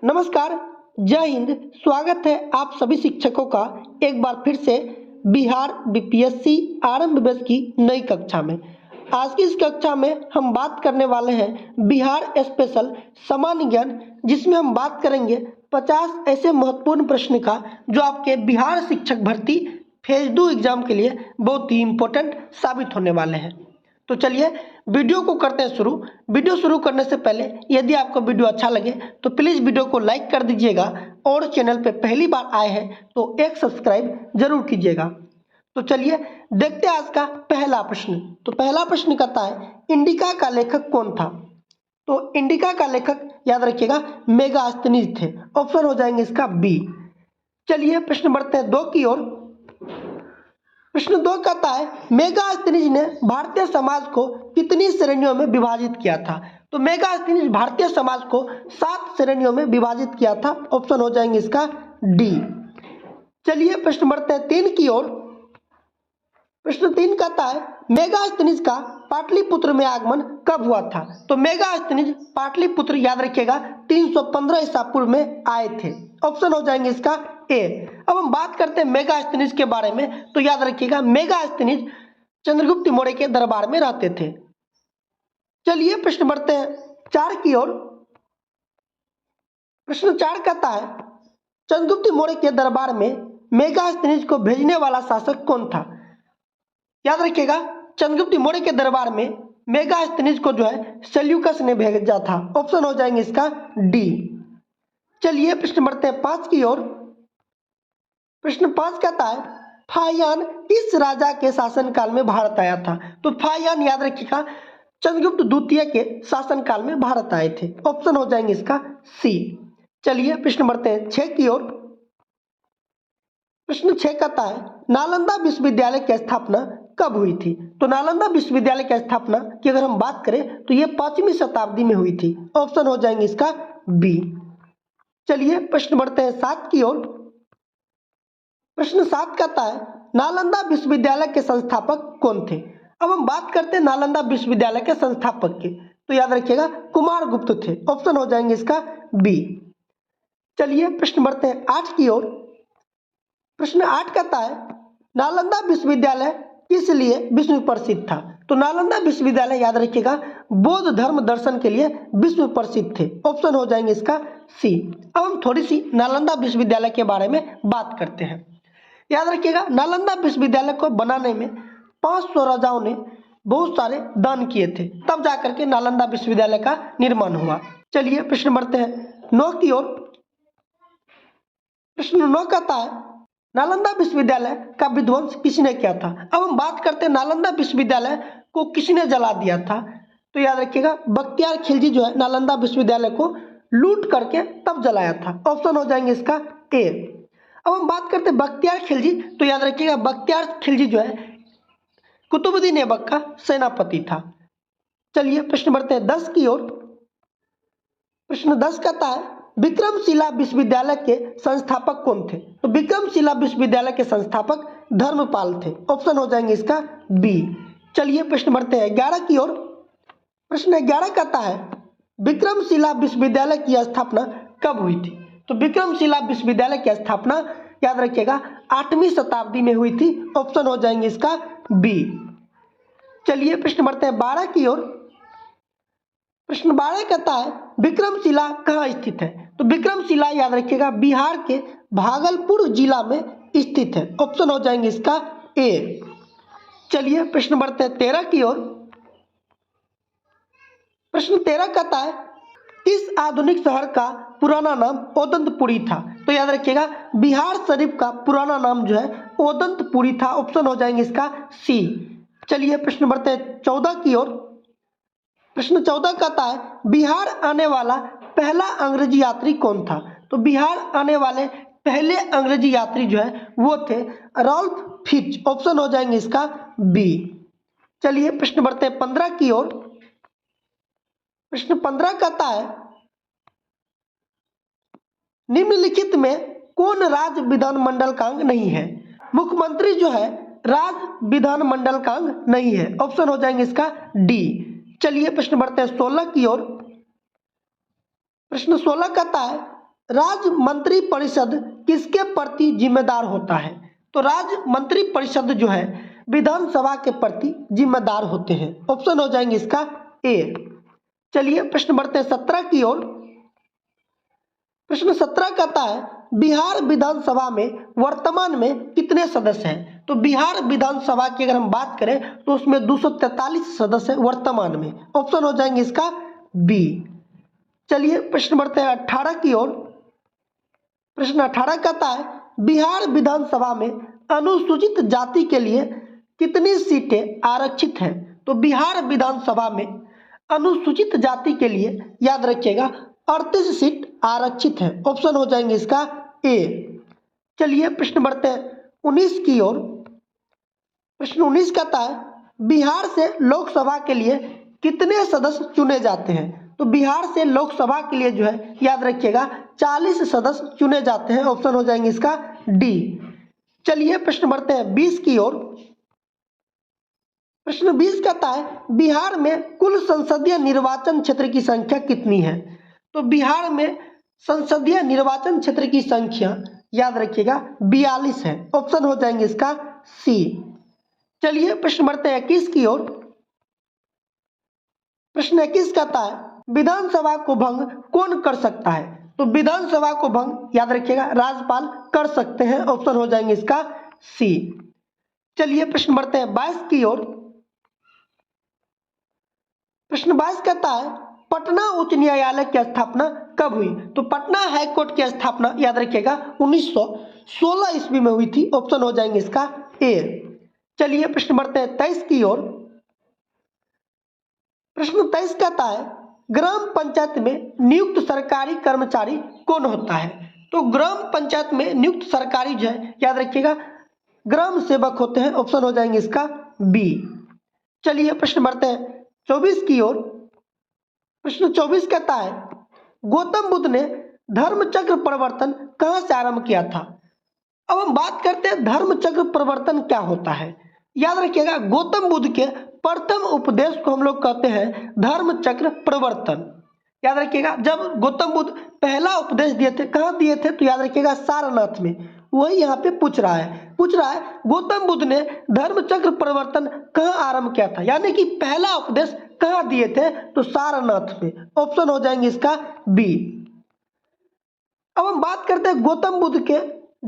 नमस्कार, जय हिंद। स्वागत है आप सभी शिक्षकों का एक बार फिर से बिहार बीपीएससी आरंभ बैच की नई कक्षा में। आज की इस कक्षा में हम बात करने वाले हैं बिहार स्पेशल सामान्य ज्ञान, जिसमें हम बात करेंगे 50 ऐसे महत्वपूर्ण प्रश्न का जो आपके बिहार शिक्षक भर्ती फेज 2 एग्जाम के लिए बहुत ही इम्पोर्टेंट साबित होने वाले हैं। तो चलिए वीडियो को करते हैं शुरू। वीडियो शुरू करने से पहले यदि आपको वीडियो अच्छा लगे तो प्लीज़ वीडियो को लाइक कर दीजिएगा और चैनल पे पहली बार आए हैं तो एक सब्सक्राइब जरूर कीजिएगा। तो चलिए देखते हैं आज का पहला प्रश्न। तो पहला प्रश्न कहता है, इंडिका का लेखक कौन था? तो इंडिका का लेखक याद रखिएगा मेगास्थनीज थे। ऑप्शन हो जाएंगे इसका बी। चलिए प्रश्न बढ़ते हैं 2 की ओर। प्रश्न 2 कहता है, मेगास्थनीज ने भारतीय समाज को कितनी श्रेणियों में विभाजित किया था? तो मेगास्थनीज भारतीय समाज को 7 श्रेणियों में विभाजित किया था। ऑप्शन हो जाएंगे इसका डी। चलिए प्रश्न बढ़ते हैं 3 की ओर। प्रश्न 3 कहता है, मेगास्थनीज का पाटलिपुत्र में आगमन कब हुआ था? तो मेगास्थनीज पाटलिपुत्र याद रखिएगा 315 ईसा पूर्व में आए थे। ऑप्शन हो जाएंगे इसका ए। अब हम बात करते हैं मेगास्थनीज के बारे में। तो याद रखिएगा मेगास्थनीज चंद्रगुप्त मौर्य के दरबार में रहते थे। चलिए प्रश्न बढ़ते हैं 4 की ओर। प्रश्न 4 कहता है, चंद्रगुप्त मौर्य के दरबार में मेगास्थनीज को भेजने वाला शासक कौन था? याद रखिएगा चंद्रगुप्त मौर्य के दरबार में मेगास्थनीज को जो है सेल्यूकस ने भेजा था। ऑप्शन हो जाएंगे इसका डी। चलिए प्रश्न बढ़ते हैं 5 की ओर। प्रश्न 5 कहता है, फाहियान किस राजा के शासनकाल में भारत आया था? तो फाहियान याद रखिएगा चंद्रगुप्त द्वितीय के शासनकाल में भारत आए थे। ऑप्शन हो जाएंगे इसका सी। चलिए प्रश्न बढ़ते हैं 6 की ओर। प्रश्न 6 कहता है, नालंदा विश्वविद्यालय की स्थापना कब हुई थी? तो नालंदा विश्वविद्यालय की स्थापना की अगर हम बात करें तो यह 5वीं शताब्दी में हुई थी। ऑप्शन हो जाएंगे इसका बी। चलिए प्रश्न बढ़ते हैं 7 की ओर। प्रश्न 7 कहता है, नालंदा विश्वविद्यालय के संस्थापक कौन थे? अब हम बात करते हैं नालंदा विश्वविद्यालय के संस्थापक के। तो याद रखिएगा कुमार गुप्त थे। ऑप्शन हो जाएंगे इसका बी। चलिए प्रश्न बढ़ते हैं 8 की ओर। प्रश्न 8 कहता है, नालंदा विश्वविद्यालय किस लिए विश्व प्रसिद्ध था? तो नालंदा विश्वविद्यालय याद रखिएगा बौद्ध धर्म दर्शन के लिए विश्व प्रसिद्ध थे। ऑप्शन हो जाएंगे इसका सी। अब हम थोड़ी सी नालंदा विश्वविद्यालय के बारे में बात करते हैं। याद रखिएगा नालंदा विश्वविद्यालय को बनाने में 500 राजाओं ने बहुत सारे दान किए थे, तब जाकर के नालंदा विश्वविद्यालय का निर्माण हुआ। चलिए प्रश्न बढ़ते हैं 9 की ओर। प्रश्न 9 कहता है, नालंदा विश्वविद्यालय का विध्वंस किसने किया था? अब हम बात करते हैं नालंदा विश्वविद्यालय को किसने जला दिया था? तो याद रखिएगा बख्तियार खिलजी जो है नालंदा विश्वविद्यालय को लूट करके तब जलाया था। ऑप्शन हो जाएंगे इसका ए। अब हम बात करते हैं बख्तियार खिलजी। तो याद रखिएगा बख्तियार खिलजी जो है कुतुबुद्दीन ऐबक का सेनापति था। चलिए प्रश्न बढ़ते हैं 10 की ओर। प्रश्न 10 कहता है, विक्रमशिला विश्वविद्यालय के संस्थापक कौन थे? तो विक्रमशिला विश्वविद्यालय के संस्थापक धर्मपाल थे। ऑप्शन हो जाएंगे इसका बी। चलिए प्रश्न बढ़ते हैं 11 की ओर। प्रश्न 11 कहता है, विक्रमशिला विश्वविद्यालय की स्थापना कब हुई थी? तो विक्रमशिला विश्वविद्यालय की स्थापना याद रखिएगा 8वीं शताब्दी में हुई थी। ऑप्शन हो जाएंगे इसका बी। चलिए प्रश्न बढ़ते हैं 12 की ओर। प्रश्न 12 कहता है, विक्रमशिला कहाँ स्थित है? तो विक्रमशिला याद रखिएगा बिहार के भागलपुर जिला में स्थित है। ऑप्शन हो जाएंगे इसका ए। चलिए प्रश्न बढ़ते हैं 13 की ओर। प्रश्न 13 कहता है, इस आधुनिक शहर का पुराना नाम ओदंतपुरी था। तो याद रखिएगा बिहार शरीफ का पुराना नाम जो है ओदंतपुरी था। ऑप्शन हो जाएंगे इसका सी। चलिए प्रश्न बढ़ते हैं 14 की ओर। प्रश्न 14 कहता है, बिहार आने वाला पहला अंग्रेजी यात्री कौन था? तो बिहार आने वाले पहले अंग्रेजी यात्री जो है वो थे रॉल्फ फिच। ऑप्शन हो जाएंगे इसका बी। चलिए प्रश्न बढ़ते हैं 15 की ओर। प्रश्न 15 कहता है, निम्नलिखित में कौन राज्य विधानमंडल का अंग नहीं है? मुख्यमंत्री जो है राज्य विधानमंडल का अंग नहीं है। ऑप्शन हो जाएंगे इसका डी। चलिए प्रश्न बढ़ते हैं 16 की ओर। प्रश्न 16 कहता है, राज्य मंत्री परिषद किसके प्रति जिम्मेदार होता है? तो राज्य मंत्री परिषद जो है विधानसभा के प्रति जिम्मेदार होते हैं। ऑप्शन हो जाएंगे इसका ए। चलिए प्रश्न बढ़ते हैं 17 की ओर। प्रश्न 17 कहता है बिहार विधानसभा में वर्तमान में कितने सदस्य हैं? तो बिहार विधानसभा की अगर हम बात करें तो उसमें 243 सदस्य हैं वर्तमान में। ऑप्शन हो जाएंगे इसका बी। चलिए प्रश्न बढ़ते हैं 18 की ओर। प्रश्न 18 कहता है बिहार विधानसभा में अनुसूचित जाति के लिए कितनी सीटें आरक्षित हैं? तो बिहार विधानसभा में अनुसूचित जाति के लिए याद रखिएगा 38 सीट आरक्षित है। ऑप्शन हो जाएंगे इसका ए। चलिए प्रश्न बढ़ते हैं 19 की ओर। प्रश्न 19 कहता है बिहार से लोकसभा के लिए कितने सदस्य चुने जाते हैं? तो बिहार से लोकसभा के लिए जो है याद रखिएगा 40 सदस्य चुने जाते हैं। ऑप्शन हो जाएंगे इसका डी। चलिए प्रश्न बढ़ते हैं 20 की ओर। प्रश्न 20 कहता है बिहार में कुल संसदीय निर्वाचन क्षेत्र की संख्या कितनी है? तो बिहार में संसदीय निर्वाचन क्षेत्र की संख्या याद रखिएगा 42 है। ऑप्शन हो जाएंगे इसका सी। चलिए प्रश्न बढ़ते हैं 21 की ओर। प्रश्न 21 कहता है विधानसभा को भंग कौन कर सकता है? तो विधानसभा को भंग याद रखिएगा राज्यपाल कर सकते हैं। ऑप्शन हो जाएंगे इसका सी। चलिए प्रश्न बढ़ते हैं 22 की ओर। प्रश्न 22 कहता है पटना उच्च न्यायालय की स्थापना कब हुई? तो पटना हाईकोर्ट की स्थापना याद रखिएगा 1916 ईस्वी में हुई थी। ऑप्शन हो जाएंगे इसका ए। चलिए प्रश्न बढ़ते हैं 23 की ओर। प्रश्न 23 कहता है ग्राम पंचायत में नियुक्त सरकारी कर्मचारी कौन होता है? तो ग्राम पंचायत में नियुक्त सरकारी जो है याद रखिएगा ग्राम सेवक होते हैं। ऑप्शन हो जाएंगे इसका बी। चलिए प्रश्न बढ़ते हैं 24 की ओर। प्रश्न 24 कहता है गौतम बुद्ध ने धर्मचक्र परिवर्तन कहां से आरंभ किया था? अब हम बात करते हैं धर्मचक्र परिवर्तन क्या होता है। याद रखिएगा गौतम बुद्ध के प्रथम उपदेश को हम लोग कहते हैं धर्मचक्र परिवर्तन। याद रखिएगा जब गौतम बुद्ध पहला उपदेश दिए थे कहाँ दिए थे? तो याद रखिएगा सारनाथ में। वही यहाँ पे पूछ रहा है गौतम बुद्ध ने धर्मचक्र परिवर्तन कहाँ आरंभ किया था, यानी कि पहला उपदेश कहाँ दिए थे? तो सारनाथ में। ऑप्शन हो जाएंगे इसका बी। अब हम बात करते हैं गौतम बुद्ध के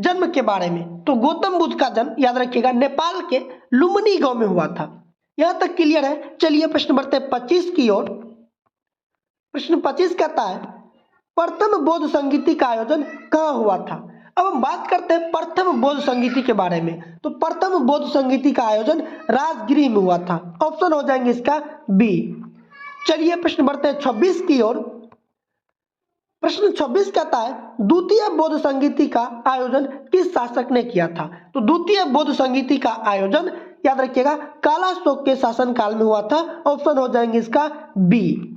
जन्म के बारे में। तो गौतम बुद्ध का जन्म याद रखिएगा नेपाल के लुम्बिनी गांव में हुआ था। यहां तक क्लियर है। चलिए प्रश्न बढ़ते हैं 25 की ओर। प्रश्न 25 कहता है प्रथम बौद्ध संगीति का आयोजन कहाँ हुआ था? अब हम बात करते हैं प्रथम बौद्ध संगीति के बारे में। तो प्रथम बौद्ध संगीति का आयोजन राजगिरी में हुआ था। ऑप्शन हो जाएंगे इसका बी। चलिए प्रश्न बढ़ते हैं 26 की ओर। प्रश्न 26 कहता है द्वितीय बौद्ध संगीति का आयोजन किस शासक ने किया था? तो द्वितीय बौद्ध संगीति का आयोजन याद रखिएगा कालाशोक के शासनकाल में हुआ था। ऑप्शन हो जाएंगे इसका बी।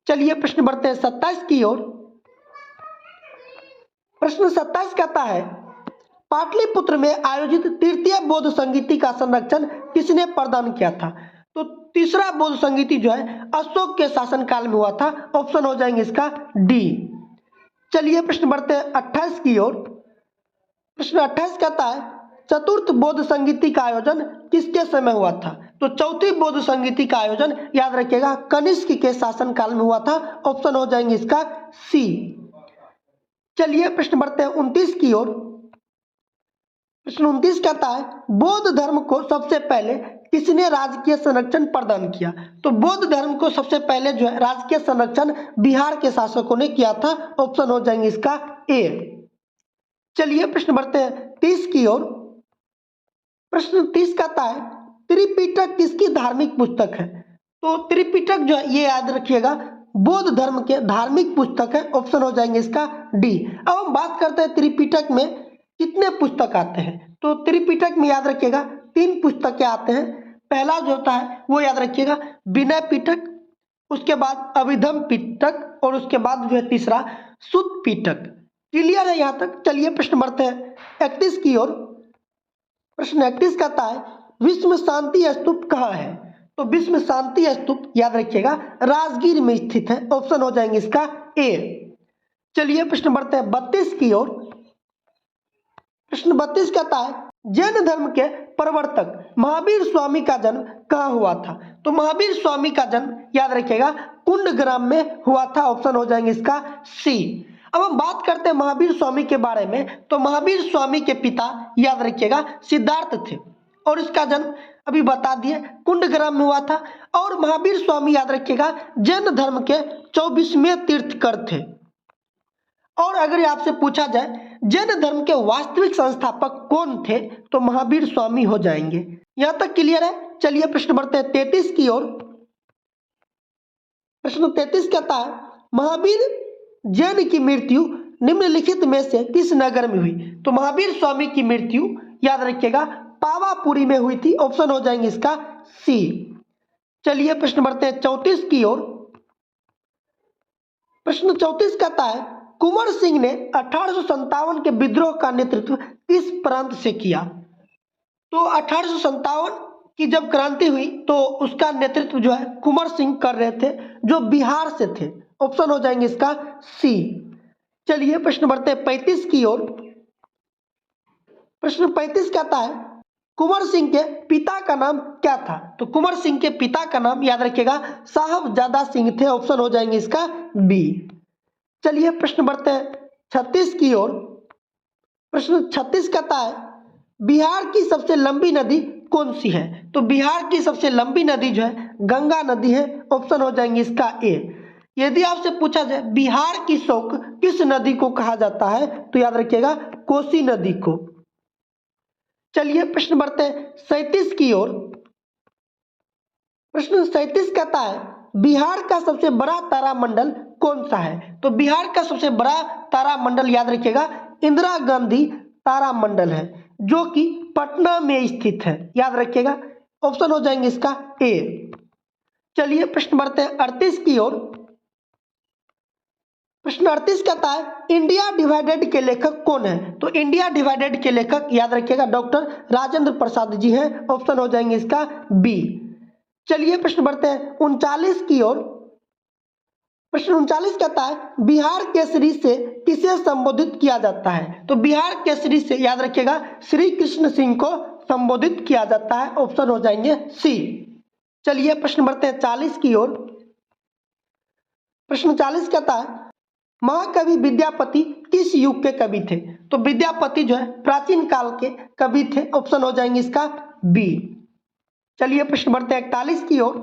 चलिए प्रश्न बढ़ते हैं 27 की ओर। प्रश्न 27 कहता है पाटलिपुत्र में आयोजित तृतीय बौद्ध संगीति का संरक्षण किसने प्रदान किया था? तो तीसरा बौद्ध संगीति जो है अशोक के शासनकाल में हुआ था। ऑप्शन हो जाएंगे इसका डी। चलिए प्रश्न बढ़ते हैं 28 की ओर। प्रश्न 28 कहता है चतुर्थ बौद्ध संगीति का आयोजन किसके समय हुआ था? तो चौथी बौद्ध संगीति का आयोजन याद रखिएगा कनिष्क के शासनकाल में हुआ था। ऑप्शन हो जाएंगे इसका सी। चलिए प्रश्न बढ़ते हैं 29 की ओर। प्रश्न 29 कहता है बौद्ध धर्म को सबसे पहले किसने राजकीय संरक्षण प्रदान किया? तो बौद्ध धर्म को सबसे पहले जो है राजकीय संरक्षण बिहार के शासकों ने किया था। ऑप्शन हो जाएंगे इसका ए। चलिए प्रश्न बढ़ते हैं 30 की ओर। प्रश्न 30 कहता है त्रिपिटक किसकी धार्मिक पुस्तक है? तो त्रिपिटक जो है ये याद रखिएगा बौद्ध धर्म के धार्मिक पुस्तक है। ऑप्शन हो जाएंगे इसका डी। अब हम बात करते हैं त्रिपिटक में कितने पुस्तक आते हैं? तो त्रिपिटक में याद रखिएगा 3 पुस्तकें आते हैं। पहला जो होता है वो याद रखिएगा विनय पिटक, उसके बाद अभिधम पिटक और उसके बाद जो है तीसरा सुत्त पिटक। क्लियर है यहाँ तक? चलिए प्रश्न बढ़ते हैं 31 की ओर। प्रश्न 31 कहता है विश्व शांति स्तूप कहाँ है? तो विश्व शांति स्तूप याद रखिएगा राजगीर में स्थित है। ऑप्शन हो जाएंगे इसका ए। चलिए प्रश्न बढ़ते हैं 32 की ओर। प्रश्न 32 कहता है जैन धर्म के प्रवर्तक महावीर स्वामी का जन्म कहाँ हुआ था? तो महावीर स्वामी का जन्म याद रखिएगा कुंडग्राम में हुआ था। ऑप्शन हो जाएंगे इसका सी। अब हम बात करते हैं महावीर स्वामी के बारे में। तो महावीर स्वामी के पिता याद रखिएगा सिद्धार्थ थे और इसका जन्म अभी बता दिए कुंडग्राम में हुआ था। और महावीर स्वामी याद रखिएगा जैन धर्म के 24वें तीर्थकर थे। और अगर आपसे पूछा जाए जैन धर्म के वास्तविक संस्थापक कौन थे तो महावीर स्वामी हो जाएंगे। यहां तक क्लियर है। चलिए प्रश्न बढ़ते हैं 33 की ओर। प्रश्न 33 कहता है महावीर जैन की मृत्यु निम्नलिखित में से किस नगर में हुई? तो महावीर स्वामी की मृत्यु याद रखिएगा पावापुरी में हुई थी। ऑप्शन हो जाएंगे इसका सी। चलिए प्रश्न बढ़ते हैं 34 की ओर। प्रश्न 34 कहता है कुंवर सिंह ने 1857 के विद्रोह का नेतृत्व किस प्रांत से किया? तो 1857 की जब क्रांति हुई तो उसका नेतृत्व जो है कुंवर सिंह कर रहे थे जो बिहार से थे। ऑप्शन हो जाएंगे इसका सी। चलिए प्रश्न बढ़ते हैं 35 की ओर। प्रश्न 35 कहता है कुंवर सिंह के पिता का नाम क्या था? तो कुंवर सिंह के पिता का नाम याद रखिएगा साहबजादा सिंह थे। ऑप्शन हो जाएंगे इसका बी। चलिए प्रश्न बढ़ते हैं 36 की ओर। प्रश्न 36 कहता है बिहार की सबसे लंबी नदी कौन सी है? तो बिहार की सबसे लंबी नदी जो है गंगा नदी है। ऑप्शन हो जाएंगे इसका ए। यदि आपसे पूछा जाए बिहार की शोक किस नदी को कहा जाता है तो याद रखिएगा कोसी नदी को। चलिए प्रश्न बढ़ते हैं 37 की ओर। प्रश्न 37 कहता है बिहार का सबसे बड़ा तारामंडल कौन सा है? तो बिहार का सबसे बड़ा तारामंडल याद रखिएगा इंदिरा गांधी तारामंडल है जो कि पटना में स्थित है। याद रखिएगा ऑप्शन हो जाएंगे इसका ए। चलिए प्रश्न बढ़ते हैं 38 की ओर। प्रश्न 38 कहता है इंडिया डिवाइडेड के लेखक कौन है? तो इंडिया डिवाइडेड के लेखक याद रखिएगा डॉक्टर राजेंद्र प्रसाद जी हैं। ऑप्शन हो जाएंगे इसका बी। चलिए प्रश्न बढ़ते हैं 39 की ओर। प्रश्न 39 कहता है बिहार केसरी से किसे संबोधित किया जाता है? तो बिहार केसरी से याद रखिएगा श्री कृष्ण सिंह को संबोधित किया जाता है। ऑप्शन हो जाएंगे सी। चलिए प्रश्न बढ़ते हैं 40 की ओर। प्रश्न 40 कहता है महाकवि विद्यापति किस युग के कवि थे? तो विद्यापति जो है प्राचीन काल के कवि थे। ऑप्शन हो जाएंगे इसका बी। चलिए प्रश्न बढ़ते हैं 41 की ओर।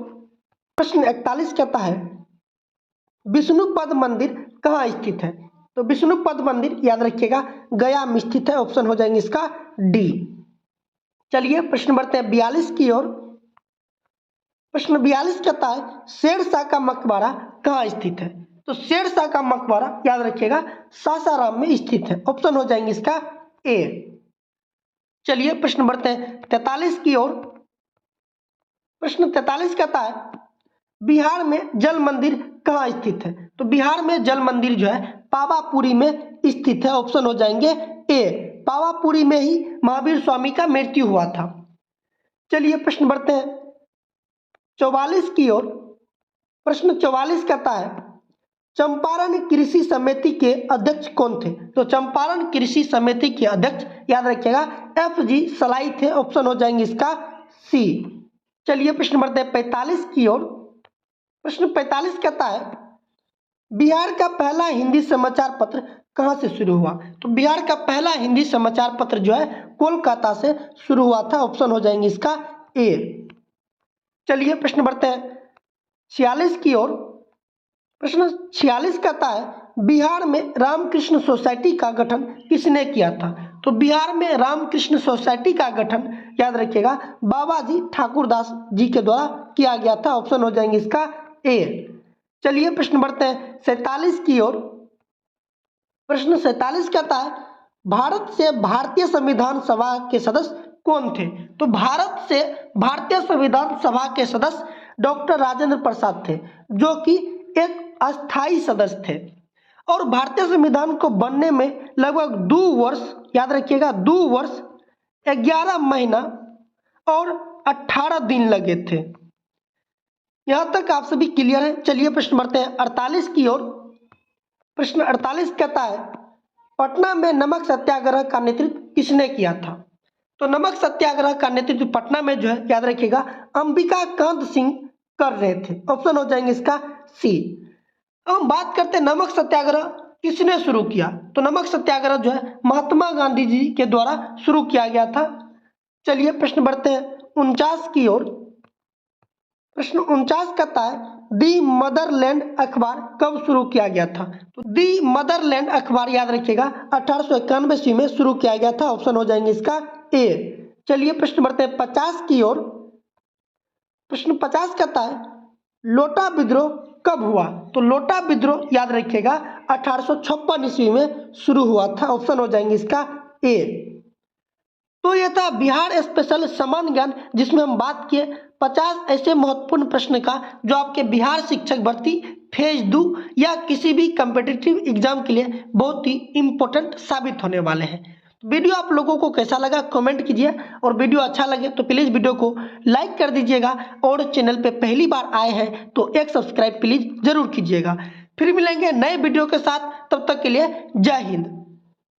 प्रश्न 41 कहता है विष्णुपद मंदिर कहाँ स्थित है? तो विष्णुपद मंदिर याद रखिएगा गया में स्थित है। ऑप्शन हो जाएंगे इसका डी। चलिए प्रश्न बढ़ते हैं 42 की ओर। प्रश्न 42 कहता है शेरशाह का मकबरा कहाँ स्थित है? तो शेरशाह का मकबरा याद रखिएगा सासाराम में स्थित है। ऑप्शन हो जाएंगे इसका ए। चलिए प्रश्न बढ़ते हैं 43 की ओर। प्रश्न 43 कहता है बिहार में जल मंदिर कहाँ स्थित है? तो बिहार में जल मंदिर जो है पावापुरी में स्थित है। ऑप्शन हो जाएंगे ए। पावापुरी में ही महावीर स्वामी का मृत्यु हुआ था। चलिए प्रश्न बढ़ते हैं 44 की ओर। प्रश्न 44 कहता है चंपारण कृषि समिति के अध्यक्ष कौन थे? तो चंपारण कृषि समिति के अध्यक्ष याद रखिएगा FG सलाई थे। ऑप्शन हो जाएंगे इसका सी। चलिए प्रश्न बढ़ते हैं 45 की ओर। प्रश्न 45 कहता है बिहार का पहला हिंदी समाचार पत्र कहां से शुरू हुआ? तो बिहार का पहला हिंदी समाचार पत्र जो है कोलकाता से शुरू हुआ था। ऑप्शन हो जाएंगे इसका ए। चलिए प्रश्न बढ़ते हैं 46 की ओर। प्रश्न 46 कहता है बिहार में रामकृष्ण सोसाइटी का गठन किसने किया था? तो बिहार में रामकृष्ण सोसाइटी का गठन याद रखिएगा बाबाजी ठाकुरदास जी के द्वारा किया गया था। ऑप्शन हो जाएंगे इसका ए। चलिए प्रश्न बढ़ते हैं 47 की ओर। प्रश्न 47 कहता है भारत से भारतीय संविधान सभा के सदस्य कौन थे? तो भारत से भारतीय संविधान सभा के सदस्य डॉक्टर राजेंद्र प्रसाद थे जो कि एक अस्थायी सदस्य थे। और भारतीय संविधान को बनने में लगभग 2 वर्ष याद रखिएगा 2 वर्ष 11 महीना और 18 दिन लगे थे। यहां तक आप सभी क्लियर है। चलिए प्रश्न बढ़ते हैं 48 की ओर। प्रश्न 48 कहता है पटना में नमक सत्याग्रह का नेतृत्व किसने किया था? तो नमक सत्याग्रह का नेतृत्व पटना में जो है याद रखिएगा अंबिका कांत सिंह कर रहे थे। ऑप्शन हो जाएंगे इसका सी। अब हम बात करते हैं नमक सत्याग्रह किसने शुरू किया? तो नमक सत्याग्रह जो है महात्मा गांधी जी के द्वारा शुरू किया गया था। चलिए प्रश्न बढ़ते हैं 49 की ओर। प्रश्न 49 कहता है दी मदरलैंड अखबार कब शुरू किया गया था? तो दी मदरलैंड अखबार याद रखिएगा 1891 ईस्वी में शुरू किया गया था। ऑप्शन हो जाएंगे इसका ए। चलिए प्रश्न बढ़ते हैं 50 की ओर। प्रश्न 50 कहता है लोटा विद्रोह कब हुआ? तो लोटा विद्रोह याद रखिएगा 1856 ईस्वी में शुरू हुआ था। ऑप्शन हो जाएंगे इसका ए। तो यह था बिहार स्पेशल सामान्य ज्ञान, जिसमें हम बात किए 50 ऐसे महत्वपूर्ण प्रश्न का जो आपके बिहार शिक्षक भर्ती फेज 2 या किसी भी कम्पिटिटिव एग्जाम के लिए बहुत ही इंपॉर्टेंट साबित होने वाले हैं। वीडियो आप लोगों को कैसा लगा कमेंट कीजिए, और वीडियो अच्छा लगे तो प्लीज़ वीडियो को लाइक कर दीजिएगा, और चैनल पे पहली बार आए हैं तो एक सब्सक्राइब प्लीज़ जरूर कीजिएगा। फिर मिलेंगे नए वीडियो के साथ, तब तक के लिए जय हिंद।